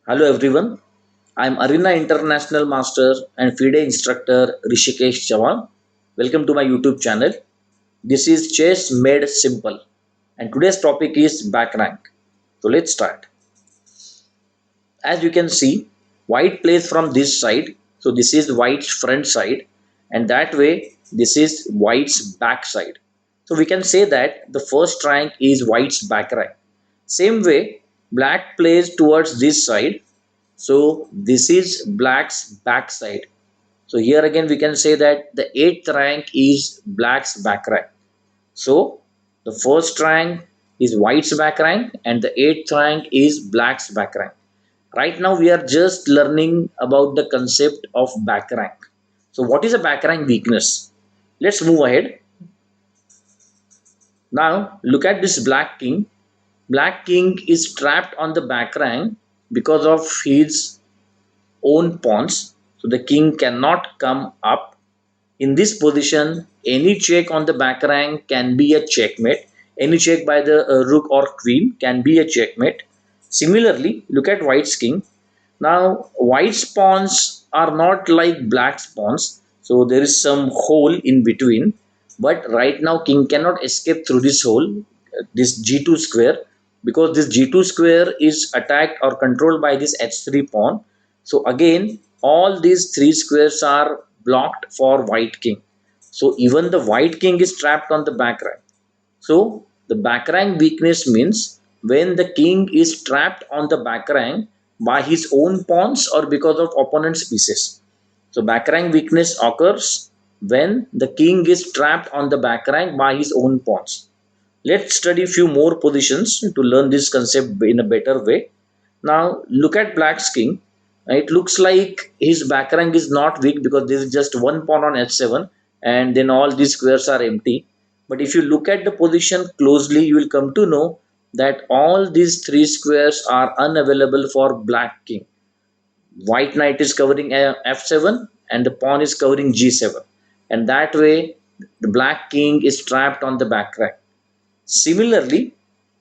Hello everyone, I'm Arena International Master and FIDE instructor Rishikesh Chavan. Welcome to my YouTube channel. This is Chess Made Simple and today's topic is back rank. So let's start. As you can see, white plays from this side. So this is white's front side and that way this is white's back side. So we can say that the first rank is white's back rank. Same way, black plays towards this side. So this is black's backside. So here again we can say that the eighth rank is black's back rank. So the first rank is white's back rank and the eighth rank is black's back rank. Right now we are just learning about the concept of back rank. So what is a back rank weakness? Let's move ahead. Now look at this black king. Black king is trapped on the back rank because of his own pawns, so the king cannot come up. In this position, any check on the back rank can be a checkmate. Any check by the rook or queen can be a checkmate. Similarly, look at white's king. Now, white's pawns are not like black's pawns, so there is some hole in between. But right now, king cannot escape through this hole, this g2 square, because this g2 square is attacked or controlled by this h3 pawn. So again, all these three squares are blocked for white king. So even the white king is trapped on the back rank. So the back rank weakness means when the king is trapped on the back rank by his own pawns or because of opponent's pieces. So back rank weakness occurs when the king is trapped on the back rank by his own pawns. Let's study few more positions to learn this concept in a better way. Now look at black's king. It looks like his back rank is not weak because there is just one pawn on h7 and then all these squares are empty. But if you look at the position closely, you will come to know that all these three squares are unavailable for black king. White knight is covering f7 and the pawn is covering g7. And that way, the black king is trapped on the back rank. Similarly,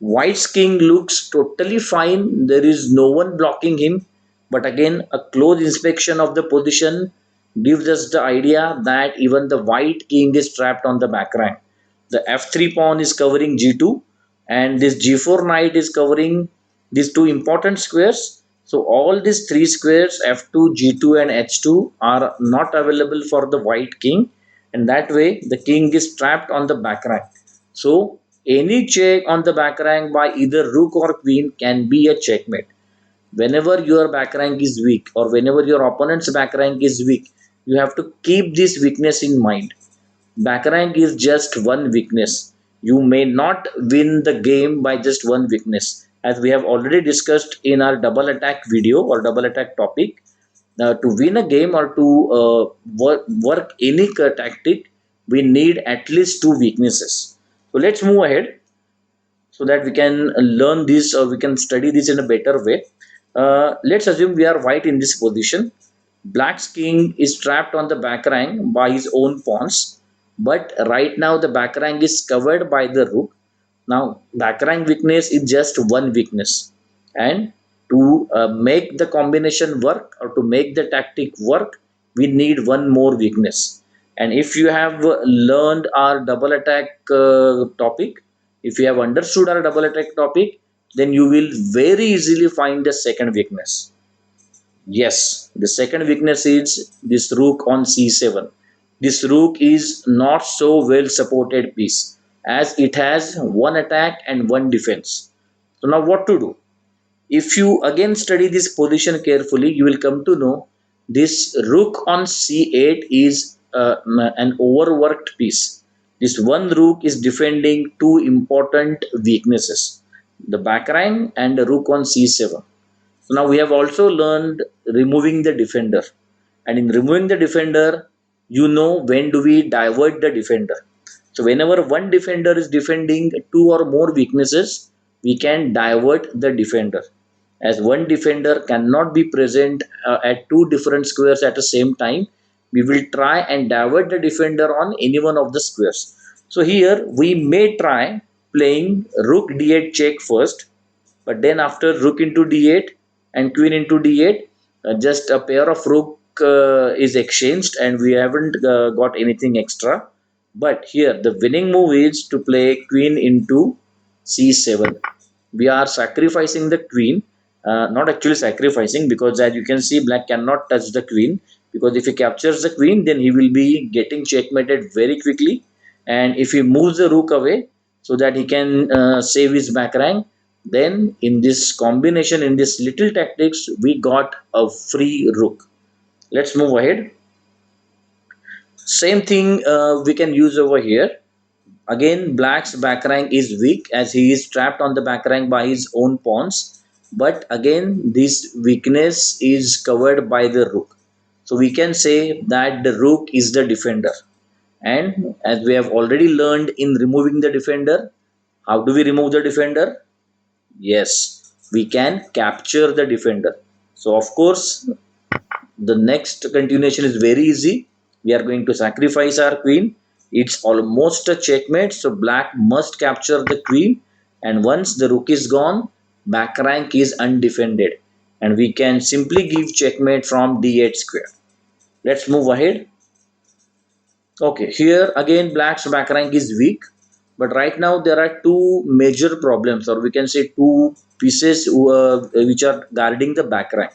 white's king looks totally fine. There is no one blocking him. But again, a close inspection of the position gives us the idea that even the white king is trapped on the back rank. The f3 pawn is covering g2 and this g4 knight is covering these two important squares. So all these three squares f2, g2 and h2 are not available for the white king and that way the king is trapped on the back rank. So any check on the back rank by either rook or queen can be a checkmate. Whenever your back rank is weak or whenever your opponent's back rank is weak, you have to keep this weakness in mind. Back rank is just one weakness. You may not win the game by just one weakness. As we have already discussed in our double attack video or double attack topic, to win a game or to work any tactic, we need at least two weaknesses. So let's move ahead so that we can learn this or we can study this in a better way. Let's assume we are white in this position. Black's king is trapped on the back rank by his own pawns, but right now the back rank is covered by the rook. Now, back rank weakness is just one weakness, and to make the combination work or to make the tactic work, we need one more weakness. And if you have learned our double attack topic, if you have understood our double attack topic, then you will very easily find the second weakness. Yes, the second weakness is this rook on c7. This rook is not so well supported piece as it has one attack and one defense. So now what to do? If you again study this position carefully, you will come to know this rook on c8 is an overworked piece. This one rook is defending two important weaknesses, the back rank and the rook on c7. So now we have also learned removing the defender. And in removing the defender, you know when do we divert the defender. So whenever one defender is defending two or more weaknesses, we can divert the defender. As one defender cannot be present at two different squares at the same time, we will try and divert the defender on any one of the squares. So here we may try playing rook d8 check first, but then after rook into d8 and queen into d8. Just a pair of rook is exchanged, and we haven't got anything extra. But here the winning move is to play queen into c7. We are sacrificing the queen, not actually sacrificing, because as you can see, black cannot touch the queen, because if he captures the queen, then he will be getting checkmated very quickly. And if he moves the rook away so that he can save his back rank, then in this combination, in this little tactics, we got a free rook. Let's move ahead. Same thing we can use over here. Again, black's back rank is weak as he is trapped on the back rank by his own pawns. But again, this weakness is covered by the rook. So we can say that the rook is the defender. And as we have already learned in removing the defender, how do we remove the defender? Yes, we can capture the defender. So of course, the next continuation is very easy. We are going to sacrifice our queen. It's almost a checkmate, so black must capture the queen, and once the rook is gone, back rank is undefended, and we can simply give checkmate from d8 square. Let's move ahead. Okay, here again black's back rank is weak, but right now there are two major problems, or we can say two pieces which are guarding the back rank.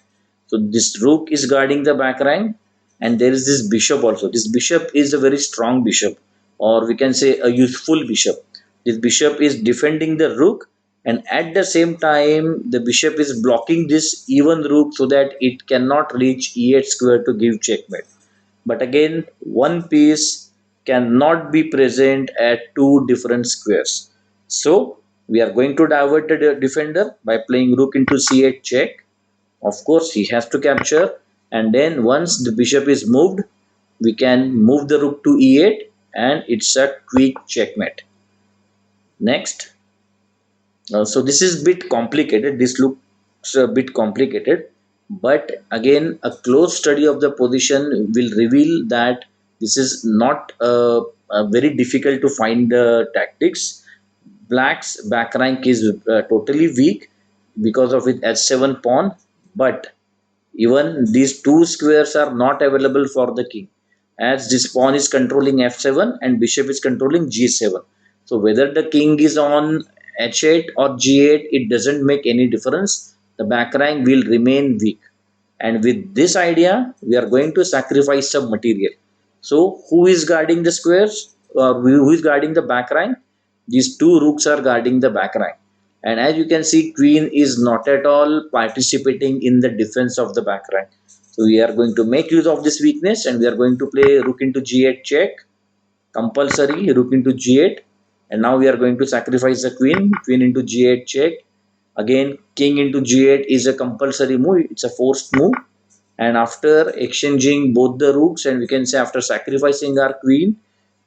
So this rook is guarding the back rank, and there is this bishop also. This bishop is a very strong bishop, or we can say a useful bishop. This bishop is defending the rook, and at the same time the bishop is blocking this even rook so that it cannot reach e8 square to give checkmate. But again, one piece cannot be present at two different squares. So we are going to divert the defender by playing rook into c8 check. Of course, he has to capture, and then once the bishop is moved, we can move the rook to e8, and it's a quick checkmate. Next, so this is bit complicated. This looks a bit complicated, but again, a close study of the position will reveal that this is not very difficult to find the tactics. Black's back rank is totally weak because of its h7 pawn, but even these two squares are not available for the king, as this pawn is controlling f7 and bishop is controlling g7. So whether the king is on h8 or g8, it doesn't make any difference. The back rank will remain weak. And with this idea, we are going to sacrifice some material. So who is guarding the squares? Who is guarding the back rank? These two rooks are guarding the back rank. And as you can see, queen is not at all participating in the defense of the back rank. So we are going to make use of this weakness, and we are going to play rook into g8 check, compulsory rook into g8, and now we are going to sacrifice the queen into g8 check. Again, king into g8 is a compulsory move, it's a forced move. And after exchanging both the rooks, and we can say after sacrificing our queen,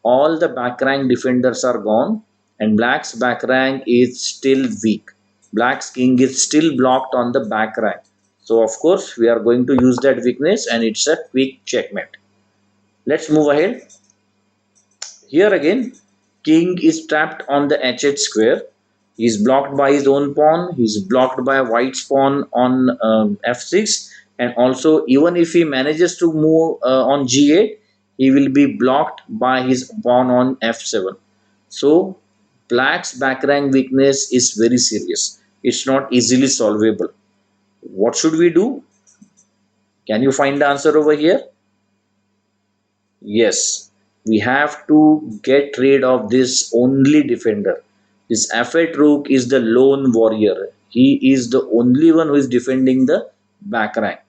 all the back rank defenders are gone, and black's back rank is still weak. Black's king is still blocked on the back rank. So of course we are going to use that weakness, and it's a quick checkmate. Let's move ahead. Here again, king is trapped on the h8 square. He is blocked by his own pawn. He is blocked by white's pawn on f6, and also even if he manages to move on g8, he will be blocked by his pawn on f7. So black's back rank weakness is very serious. It's not easily solvable. What should we do? Can you find the answer over here? Yes, we have to get rid of this only defender. This f8 rook is the lone warrior. He is the only one who is defending the back rank.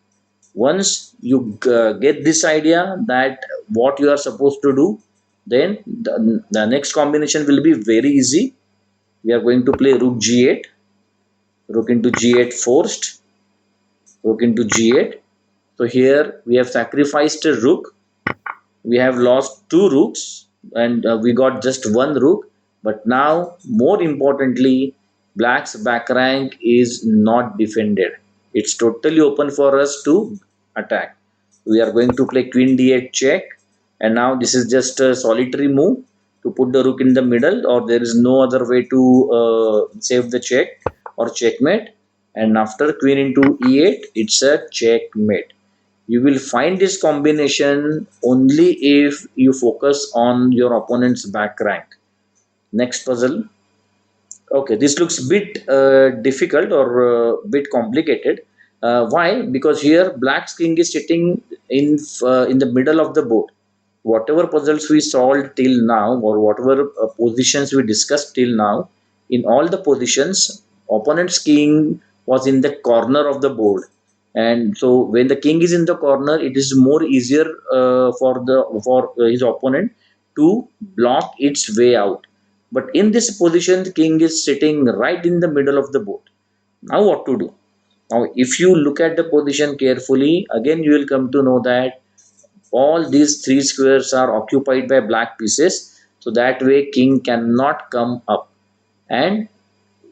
Once you get this idea that what you are supposed to do, then the next combination will be very easy. We are going to play rook g8, rook into g8 forced, rook into g8. So here we have sacrificed a rook. We have lost two rooks, and we got just one rook. But now, more importantly, black's back rank is not defended. It's totally open for us to attack. We are going to play queen d8 check, and now this is just a solitary move to put the rook in the middle, or there is no other way to save the check or checkmate. and after queen into e8, it's a checkmate. You will find this combination only if you focus on your opponent's back rank. Next puzzle. Okay, this looks a bit difficult or bit complicated. Why? Because here black's king is sitting in the middle of the board. Whatever puzzles we solved till now, or whatever positions we discussed till now, in all the positions, opponent's king was in the corner of the board, and so when the king is in the corner, it is more easier for his opponent to block its way out. But in this position, the king is sitting right in the middle of the board. Now what to do? Now if you look at the position carefully, again you will come to know that all these three squares are occupied by black pieces, so that way king cannot come up, and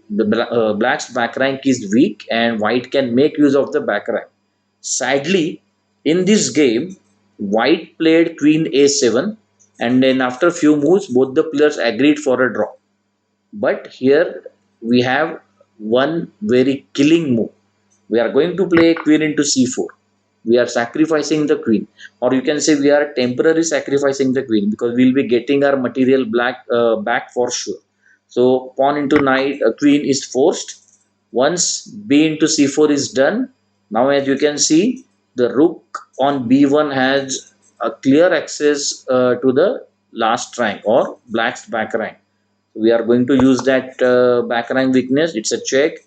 the black's back rank is weak and white can make use of the back rank. Sadly, in this game, white played queen a7, and then after few moves both the players agreed for a draw. But here we have one very killing move. We are going to play queen into c4. We are sacrificing the queen, or you can say we are temporarily sacrificing the queen, because we'll be getting our material black back for sure. So pawn into knight, queen is forced. Once b into c4 is done, now as you can see, the rook on b1 has a clear access to the last rank or black's back rank. We are going to use that back rank weakness. It's a check.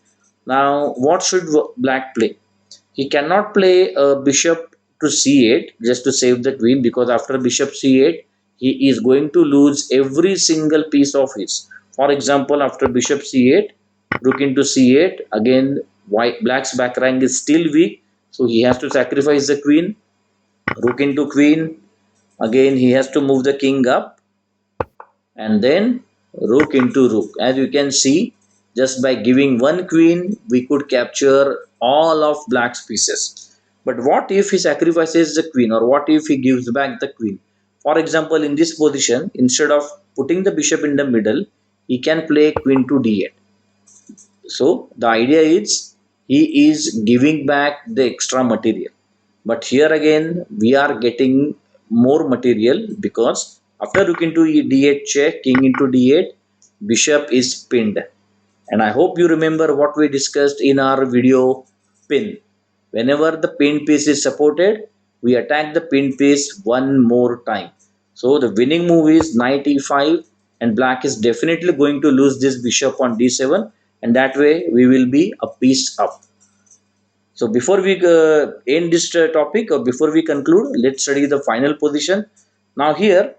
Now what should black play? He cannot play a bishop to c8 just to save the queen, because after bishop c8 he is going to lose every single piece of his. For example, after bishop c8, rook into c8, again white black's back rank is still weak, so he has to sacrifice the queen. Rook into queen, again he has to move the king up, and then rook into rook. As you can see, just by giving one queen we could capture all of black's pieces. But what if he sacrifices the queen, or what if he gives back the queen? For example, in this position, instead of putting the bishop in the middle, he can play queen to d8. So the idea is he is giving back the extra material. But here again we are getting more material, because after rook into d8 check, king into d8, bishop is pinned. And I hope you remember what we discussed in our video pin. Whenever the pinned piece is supported, we attack the pinned piece one more time. So the winning move is knight e5, and black is definitely going to lose this bishop on d7, and that way we will be a piece up. So before we end this topic, or before we conclude, let's study the final position. Now here,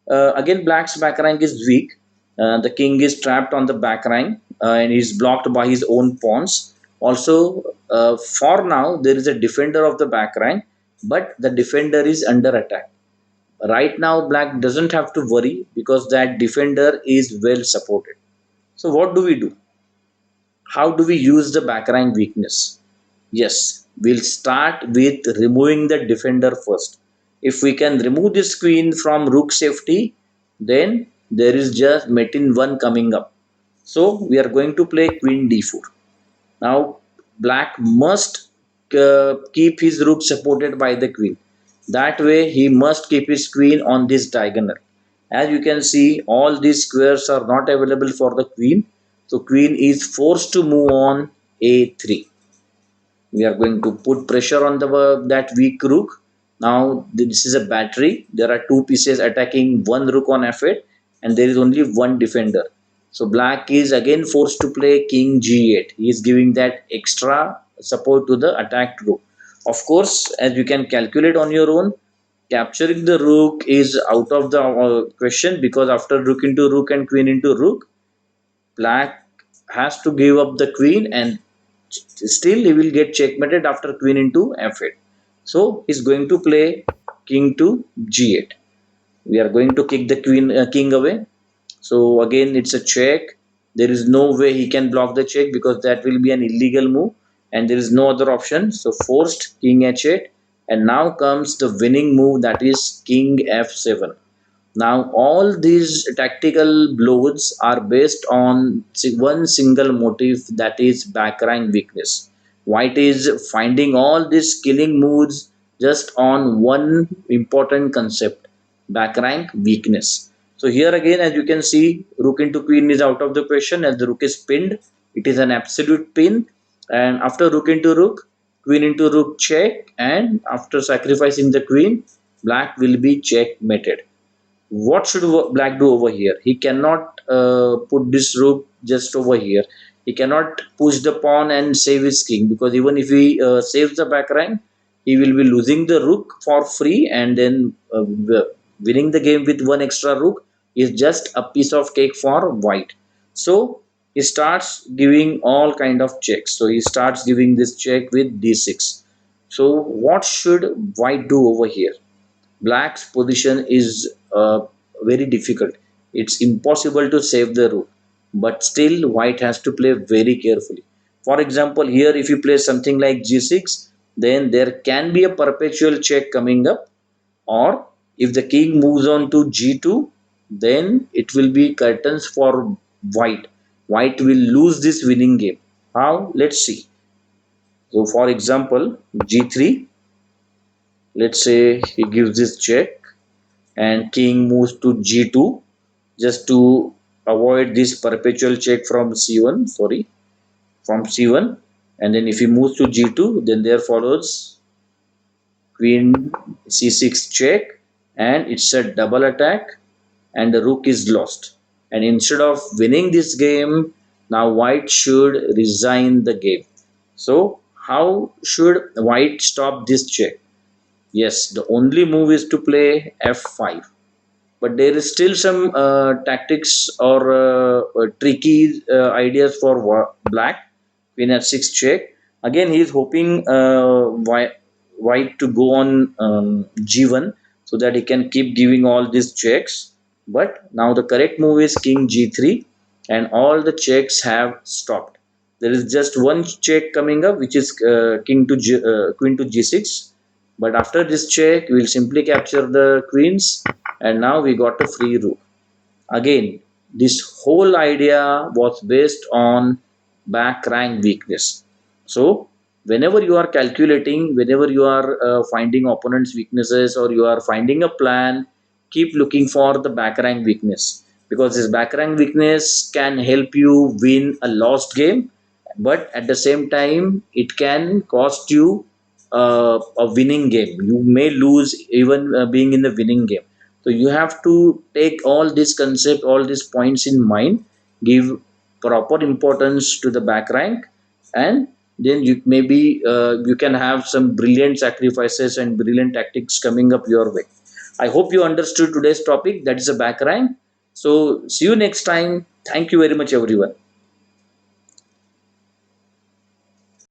again black's back rank is weak. The king is trapped on the back rank and is blocked by his own pawns. Also, for now, there is a defender of the back rank, but the defender is under attack. Right now, black doesn't have to worry because that defender is well supported. So what do we do? How do we use the back rank weakness? Yes, we'll start with removing the defender first. If we can remove this queen from rook safety, then there is just mate in 1 coming up. So we are going to play queen d4. Now black must keep his rook supported by the queen. That way he must keep his queen on this diagonal. As you can see, all these squares are not available for the queen. So queen is forced to move on a3. We are going to put pressure on the that weak rook. Now this is a battery. There are two pieces attacking one rook on f8, and there is only one defender. So black is again forced to play king g8. He is giving that extra support to the attacked rook. Of course, as you can calculate on your own, capturing the rook is out of the question, because after rook into rook and queen into rook, black has to give up the queen, and still he will get checkmated after queen into f8. So he's going to play king to g8. We are going to kick the king away. So again it's a check. There is no way he can block the check, because that will be an illegal move, and there is no other option. So forced king h8, and now comes the winning move, that is king f7. Now, all these tactical blows are based on one single motive, that is back rank weakness. White is finding all these killing moves just on one important concept, back rank weakness. So, here again, as you can see, rook into queen is out of the question as the rook is pinned. It is an absolute pin. And after rook into rook, queen into rook check, and after sacrificing the queen, black will be checkmated. What should black do over here? He cannot put this rook just over here. He cannot push the pawn and save his king, because even if he saves the back rank, he will be losing the rook for free, and then winning the game with one extra rook is just a piece of cake for white. So he starts giving all kind of checks. So he starts giving this check with d6. So what should white do over here? Black's position is very difficult. It's impossible to save the rook, but still white has to play very carefully. For example, here if you play something like g6, then there can be a perpetual check coming up, or if the king moves on to g2, then it will be curtains for white. White will lose this winning game. How? Let's see. So for example, g3, let's say he gives this check and king moves to g2 just to avoid this perpetual check from c1, sorry, from c1. And then if he moves to g2, then there follows queen c6 check, and it's a double attack, and the rook is lost. And instead of winning this game, now white should resign the game. So how should white stop this check? Yes, the only move is to play f5, but there is still some tactics or tricky ideas for black. Queen at 6 check. Again, he is hoping white to go on g1, so that he can keep giving all these checks. But now the correct move is king g3, and all the checks have stopped. There is just one check coming up, which is queen to g6. But after this check, we will simply capture the queens, and now we got a free rook. Again, this whole idea was based on back rank weakness. So, whenever you are calculating, whenever you are finding opponent's weaknesses, or you are finding a plan, keep looking for the back rank weakness, because this back rank weakness can help you win a lost game, but at the same time, it can cost you a winning game. You may lose even being in the winning game. So you have to take all this concept, all these points in mind, give proper importance to the back rank, and then you maybe you can have some brilliant sacrifices and brilliant tactics coming up your way. I hope you understood today's topic, that is a back rank. So see you next time. Thank you very much, everyone.